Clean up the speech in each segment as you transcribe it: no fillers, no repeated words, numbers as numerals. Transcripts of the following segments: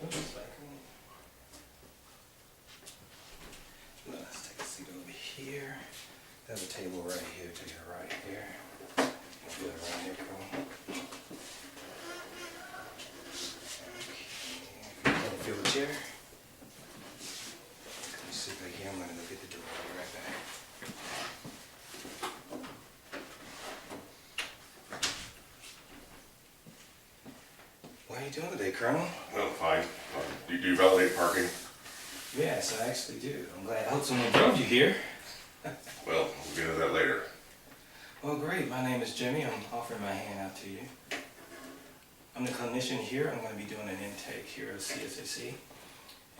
Let's take a seat over here. There's a table right here to your right here. Good right here, cool. Okay. Feel the chair. Come sit right here. I'm gonna go get the door. I'll be right back. What are you doing today, Colonel? Oh, fine. Do you do valet parking? Yes, I actually do. I'm glad. I hope someone drove you here. Well, we'll get into that later. Well, great. My name is Jimmie. I'm offering my hand out to you. I'm the clinician here. I'm going to be doing an intake here at CSAC.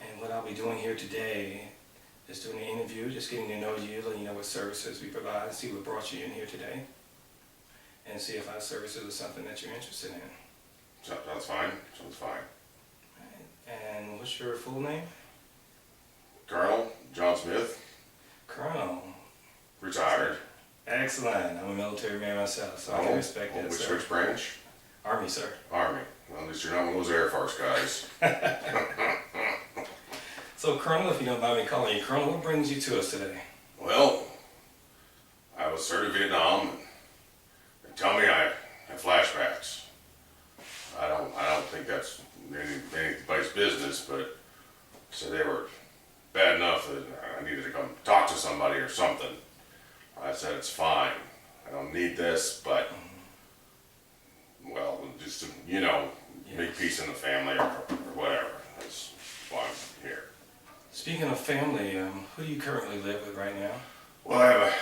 And what I'll be doing here today is doing an interview, just getting to know you, letting you know what services we provide, see what brought you in here today, and see if our services are something that you're interested in. Sounds fine. Sounds fine. And what's your full name? Colonel John Smith. Colonel. Retired. Excellent. I'm a military man myself, so I can respect that, sir. Which branch? Army, sir. Army. Well, at least you're not one of those Air Force guys. So, Colonel, if you don't mind me calling you Colonel, what brings you to us today? Well, I was served in Vietnam, and they tell me I have flashbacks. I don't think that's anybody's business, but said they were bad enough that I needed to come talk to somebody or something. I said it's fine. I don't need this, but well, just to, make peace in the family or whatever. That's why I'm here. Speaking of family, who do you currently live with right now? Well, I have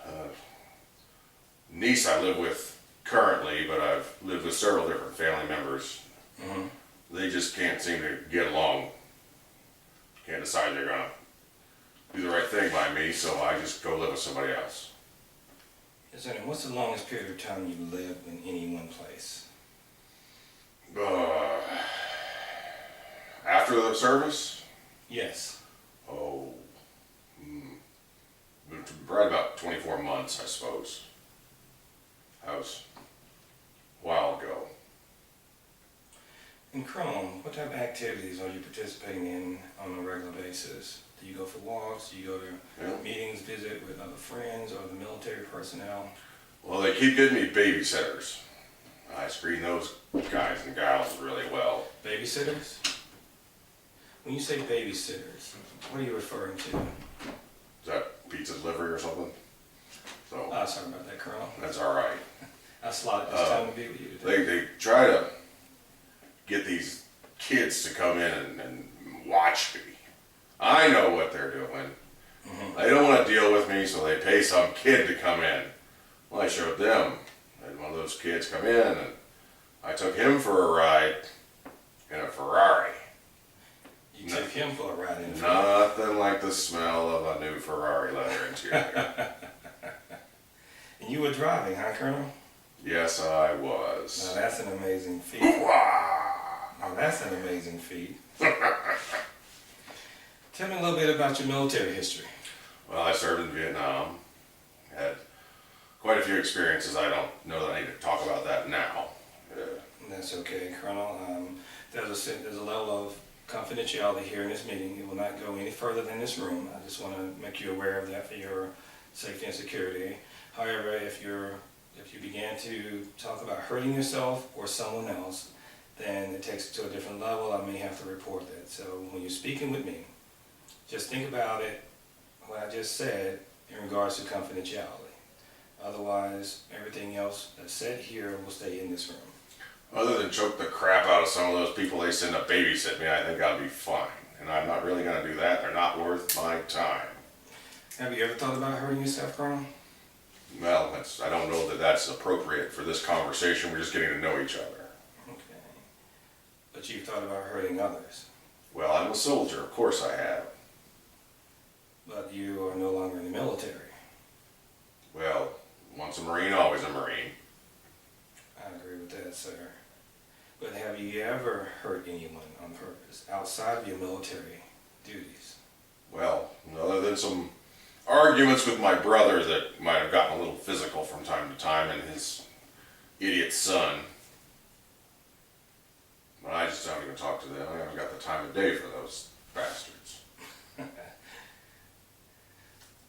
a niece I live with currently, but I've lived with several different family members. Mm-hmm. They just can't seem to get along. Can't decide they're gonna do the right thing by me, so I just go live with somebody else. Yes, sir. And what's the longest period of time you live in any one place? After the service? Yes. Oh, right about 24 months, I suppose. That was a while ago. And Colonel, what type of activities are you participating in on a regular basis? Do you go for walks? Do you go to meetings, visit with other friends or the military personnel? Well, they keep getting me babysitters. I screen those guys and gals really well. Babysitters? When you say babysitters, what are you referring to? Is that pizza delivery or something? So, Sorry about that, Colonel. that's all right. I slotted this time to be with you today. They try to get these kids to come in and watch me. I know what they're doing. Mm-hmm. They don't want to deal with me, so they pay some kid to come in. Well, I showed them. I had one of those kids come in, and I took him for a ride in a Ferrari. You took him for a ride in a Nothing like the smell of a new Ferrari leather interior. And you were driving, huh, Colonel? Yes, I was. Now that's an amazing feat. Now that's an amazing feat. Tell me a little bit about your military history. Well, I served in Vietnam. Had quite a few experiences. I don't know that I need to talk about that now. That's okay, Colonel. There's a level of confidentiality here in this meeting. It will not go any further than this room. I just want to make you aware of that for your safety and security. However, if you begin to talk about hurting yourself or someone else, then it takes it to a different level. I may have to report that. So when you're speaking with me, just think about it, what I just said, in regards to confidentiality. Otherwise, everything else that's said here will stay in this room. Other than choke the crap out of some of those people they send to babysit me, I think I'll be fine. And I'm not really going to do that. They're not worth my time. Have you ever thought about hurting yourself, Colonel? Well, I don't know that that's appropriate for this conversation. We're just getting to know each other. Okay. But you've thought about hurting others? Well, I'm a soldier. Of course I have. But you are no longer in the military. Well, once a Marine, always a Marine. I agree with that, sir. But have you ever hurt anyone on purpose outside of your military duties? Well, other than some arguments with my brother that might have gotten a little physical from time to time and his idiot son. But I just don't even talk to them. I haven't got the time of day for those bastards.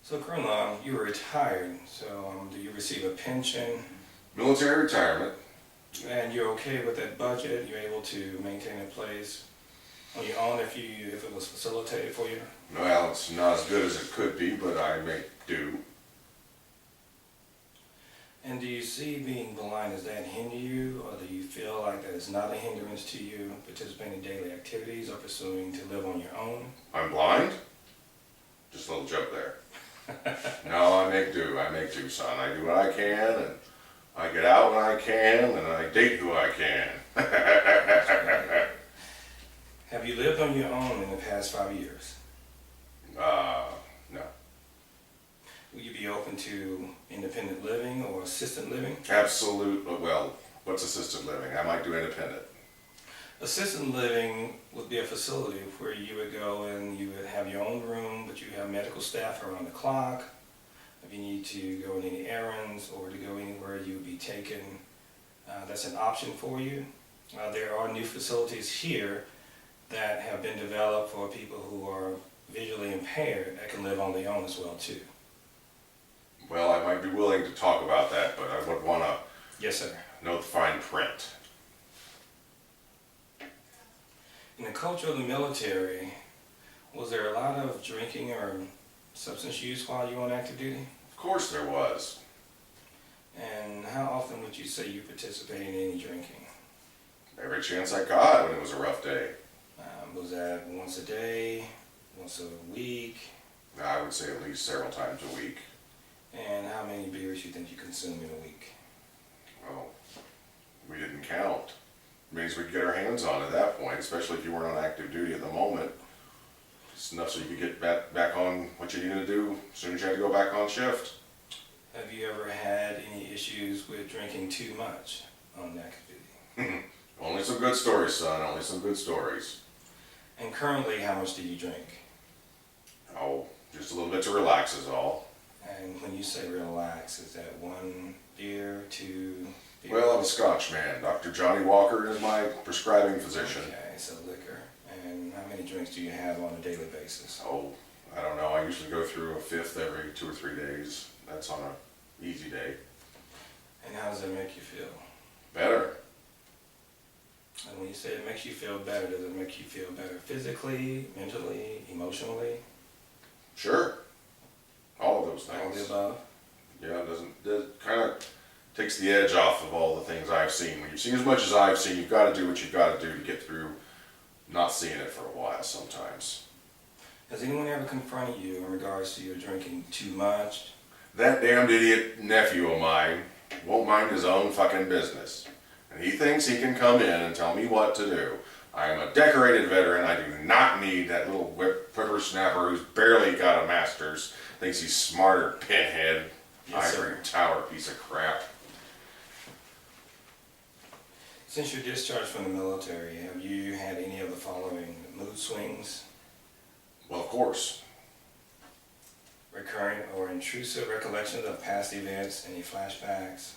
So, Colonel, you were retired, so do you receive a pension? Military retirement. And you're okay with that budget? You're able to maintain a place on your own if it was facilitated for you? Well, it's not as good as it could be, but I make do. And do you see being blind, does that hinder you, or do you feel like that is not a hindrance to you participating in daily activities or pursuing to live on your own? I'm blind? Just a little joke there. No, I make do. I make do, son. I do what I can, and I get out when I can, and I date who I can. Have you lived on your own in the past 5 years? No. Will you be open to independent living or assisted living? Well, what's assisted living? I might do independent. Assisted living would be a facility where you would go and you would have your own room, but you have medical staff around the clock. If you need to go on any errands or to go anywhere, you would be taken. That's an option for you. There are new facilities here that have been developed for people who are visually impaired that can live on their own as well too. Well, I might be willing to talk about that, but I would want to Yes, sir. know the fine print. In the culture of the military, was there a lot of drinking or substance use while you were on active duty? Of course there was. And how often would you say you participated in any drinking? Every chance I got when it was a rough day. Was that once a day, once a week? I would say at least several times a week. And how many beers you think you consume in a week? Well, we didn't count. It means we could get our hands on at that point, especially if you weren't on active duty at the moment. Just enough so you could get back on what you needed to do as soon as you had to go back on shift. Have you ever had any issues with drinking too much on active duty? Only some good stories, son. Only some good stories. And currently, how much do you drink? Oh, just a little bit to relax is all. And when you say relax, is that 1 beer, 2 beers? Well, I'm a Scotch man. Dr. Johnny Walker is my prescribing physician. Okay, so liquor. And how many drinks do you have on a daily basis? Oh, I don't know. I usually go through a fifth every 2 or 3 days. That's on an easy day. And how does that make you feel? Better. And when you say it makes you feel better, does it make you feel better physically, mentally, emotionally? Sure. All of those All of the things. above? Yeah, it kind of takes the edge off of all the things I've seen. When you've seen as much as I've seen, you've got to do what you've got to do to get through not seeing it for a while sometimes. Has anyone ever confronted you in regards to your drinking too much? That damned idiot nephew of mine won't mind his own fucking business. And he thinks he can come in and tell me what to do. I am a decorated veteran. I do not need that little whippersnapper who's barely got a master's. Thinks he's smarter, pinhead, Yes, ivory sir. tower piece of crap. Since you're discharged from the military, have you had any of the following mood swings? Well, of course. Recurrent or intrusive recollections of past events, any flashbacks?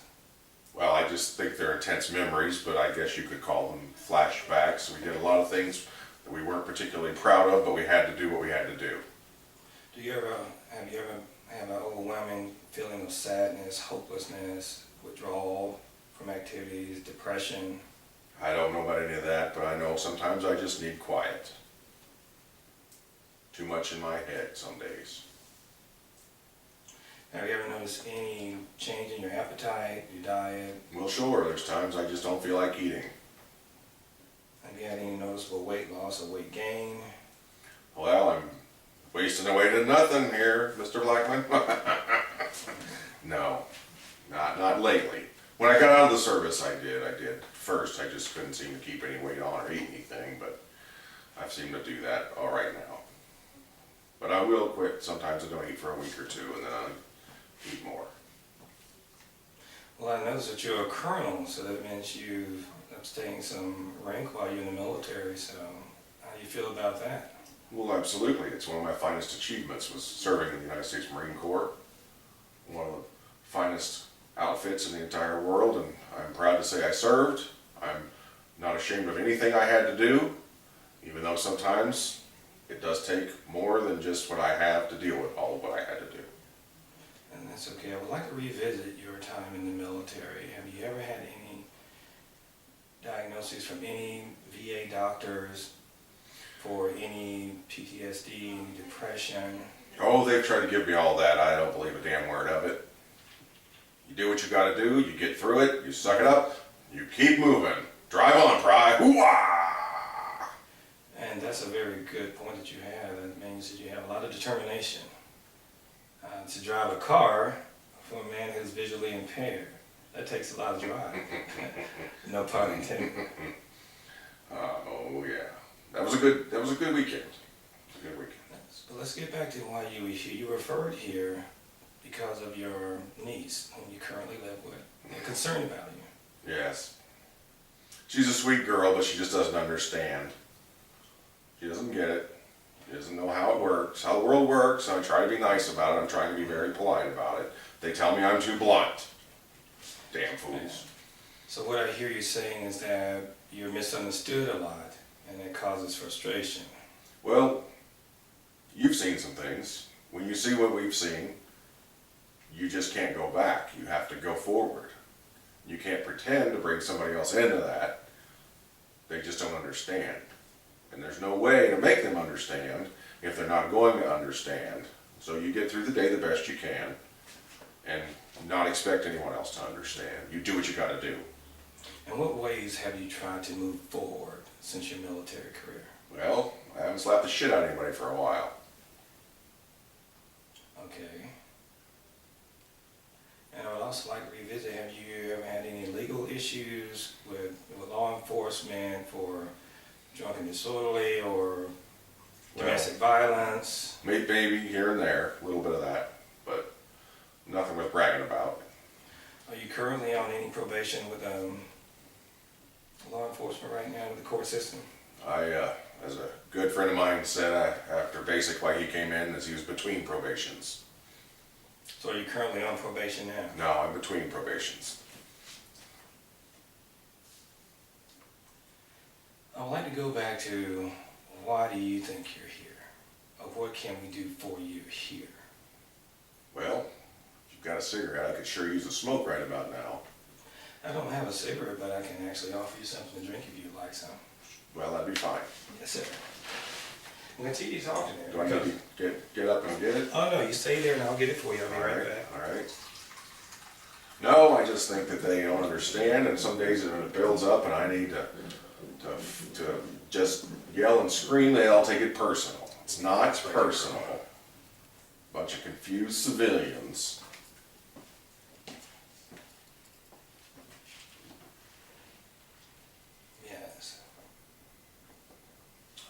Well, I just think they're intense memories, but I guess you could call them flashbacks. We did a lot of things that we weren't particularly proud of, but we had to do what we had to do. Have you ever had an overwhelming feeling of sadness, hopelessness, withdrawal from activities, depression? I don't know about any of that, but I know sometimes I just need quiet. Too much in my head some days. Have you ever noticed any change in your appetite, your diet? Well, sure, there's times I just don't feel like eating. Have you had any noticeable weight loss or weight gain? Well, I'm wasting away to nothing here, Mr. Blackmon. No, not lately. When I got out of the service, I did. First, I just couldn't seem to keep any weight on or eat anything, but I've seemed to do that all right now. But I will quit. Sometimes I don't eat for a week or two, and then I eat more. Well, I noticed that you're a colonel, so that means you've obtained some rank while you're in the military, so how do you feel about that? Well, absolutely. It's one of my finest achievements was serving in the United States Marine Corps. One of the finest outfits in the entire world, and I'm proud to say I served. I'm Not ashamed of anything I had to do, even though sometimes it does take more than just what I have to deal with, all of what I had to do. And that's okay. I would like to revisit your time in the military. Have you ever had any diagnoses from any VA doctors for any PTSD, any depression? Oh, they've tried to give me all that. I don't believe a damn word of it. You do what you gotta do, you get through it, you suck it up, you keep moving. Drive on, Pry. Hoo-wah! And that's a very good point that you have. That means that you have a lot of determination. To drive a car for a man who's visually impaired, that takes a lot of drive. No pun intended. Oh yeah, that was a good weekend. It was a good weekend. But let's get back to why you were here. You referred here because of your niece, whom you currently live with. They're concerned about you. Yes, she's a sweet girl, but she just doesn't understand. She doesn't get it. She doesn't know how it works, how the world works. I try to be nice about it. I'm trying to be very polite about it. They tell me I'm too blunt. Damn fools. So what I hear you saying is that you're misunderstood a lot, and it causes frustration. Well, you've seen some things. When you see what we've seen, you just can't go back. You have to go forward. You can't pretend to bring somebody else into that. They just don't understand. And there's no way to make them understand if they're not going to understand. So you get through the day the best you can and not expect anyone else to understand. You do what you got to do. In what ways have you tried to move forward since your military career? Well, I haven't slapped the shit out of anybody for a while. Okay. And I would also like to revisit, have you ever had any legal issues with law enforcement for drunk and disorderly or domestic violence? Maybe here and there, a little bit of that, but nothing worth bragging about. Are you currently on any probation with law enforcement right now with the court system? As a good friend of mine said after basic why he came in, is he was between probations. So are you currently on probation now? No, I'm between probations. I would like to go back to why do you think you're here? Or what can we do for you here? Well, if you've got a cigarette, I could sure use a smoke right about now. I don't have a cigarette, but I can actually offer you something to drink if you'd like some. Well, that'd be fine. Yes, sir. I'm going to TD talking there. Do I need to get up and get it? Oh, no, you stay there and I'll get it for you. I'll be All right right, back. all right. No, I just think that they don't understand, and some days it builds up and I need to just yell and scream, they all take it personal. It's not personal. Bunch of confused civilians. Yes.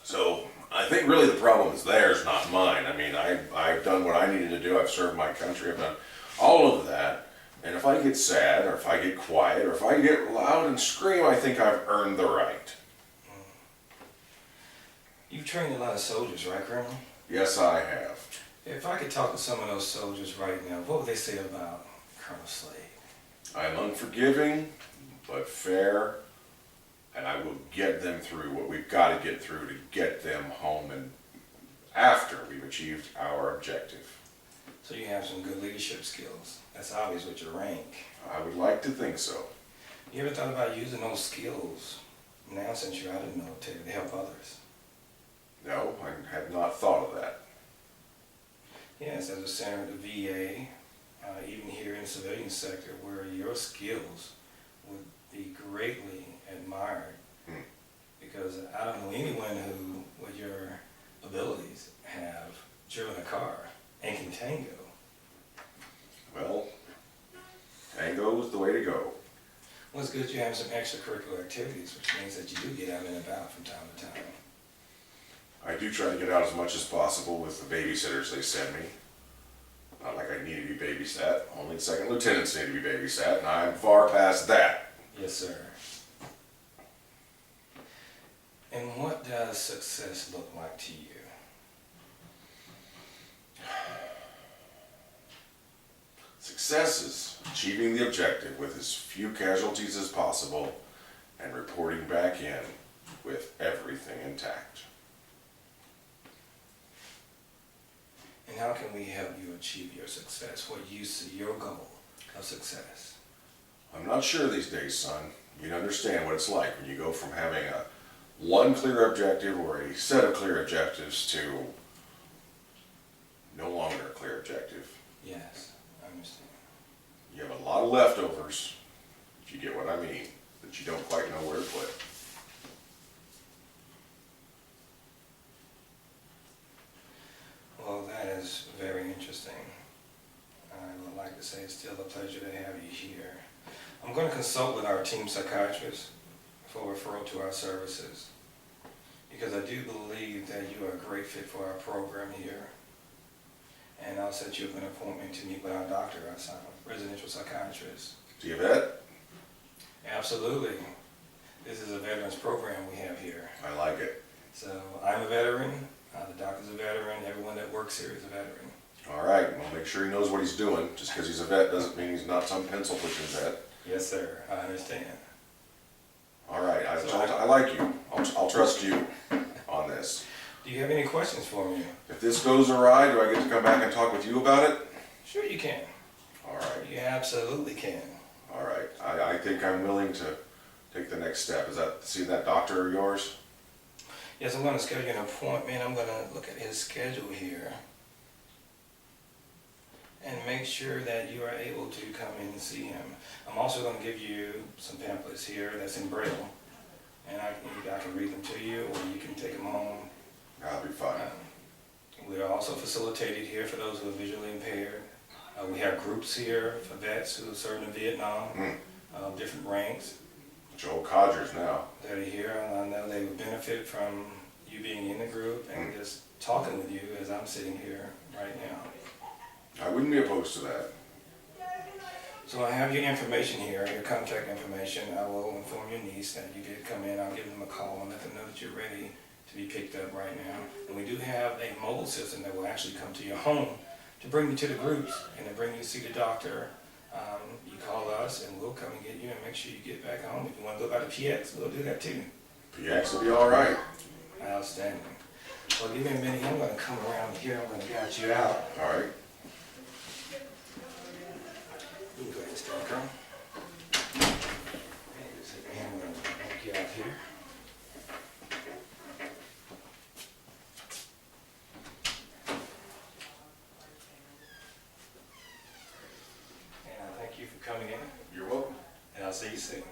So I think really the problem is theirs, not mine. I mean, I've done what I needed to do. I've served my country. I've done all of that. And if I get sad, or if I get quiet, or if I get loud and scream, I think I've earned the right. You've trained a lot of soldiers, right, Colonel? Yes, I have. If I could talk to some of those soldiers right now, what would they say about Colonel Slade? I'm unforgiving, but fair, and I will get them through what we've got to get through to get them home and after we've achieved our objective. So you have some good leadership skills. That's obvious with your rank. I would like to think so. You ever thought about using those skills now since you're out of the military to help others? No, I had not thought of that. Yes, as a center of the VA, even here in the civilian sector, where your skills would be greatly admired. Because I don't know anyone who, with your abilities, have driven a car and can tango. Well, tango is the way to go. Well, it's good you have some extracurricular activities, which means that you do get out and about from time to time. I do try to get out as much as possible with the babysitters they send me. Not like I need to be babysat. Only second lieutenants need to be babysat, and I'm far past that. Yes, sir. And what does success look like to you? Success is achieving the objective with as few casualties as possible and reporting back in with everything intact. And how can we help you achieve your success? What you see your goal of success? I'm not sure these days, son. You understand what it's like when you go from having one clear objective or a set of clear objectives to no longer a clear objective. Yes, I understand. You have a lot of leftovers, if you get what I mean, that you don't quite know where to put. Well, that is very interesting. I would like to say it's still a pleasure to have you here. I'm going to consult with our team psychiatrist for referral to our services, because I do believe that you are a great fit for our program here. And I'll set you up an appointment to meet with our doctor, our residential psychiatrist. Do you vet? Absolutely. This is a veterans program we have here. I like it. So I'm a veteran, the doctor's a veteran, everyone that works here is a veteran. All right, well, make sure he knows what he's doing. Just because he's a vet doesn't mean he's not some pencil pushing vet. Yes, sir, I understand. All right, I like you. I'll trust you on this. Do you have any questions for me? If this goes awry, do I get to come back and talk with you about it? Sure you can. All right. You absolutely can. All right. I think I'm willing to take the next step. Is that see that doctor of yours? Yes, I'm going to schedule an appointment. I'm going to look at his schedule here and make sure that you are able to come in and see him. I'm also going to give you some pamphlets here that's in Braille, and I can read them to you, or you can take them home. That'll be fine. We are also facilitated here for those who are visually impaired. We have groups here for vets who served in Vietnam, different ranks. Joe Codgers now. That are here, and I know they would benefit from you being in the group and just talking with you as I'm sitting here right now. I wouldn't be opposed to that. So I have your information here, your contact information. I will inform your niece that you did come in. I'll give them a call and let them know that you're ready to be picked up right now. And we do have a mobile system that will actually come to your home to bring you to the groups and to bring you to see the doctor. You call us and we'll come and get you and make sure you get back home. If you want to go by the PX, we'll do that too. PX will be all right. Outstanding. Well, give me a minute. I'm going to come around here. I'm going to guide you out. All right. You can go ahead and stand, Colonel. I'm going to walk you out here. And I thank you for coming in, You're welcome. and I'll see you soon.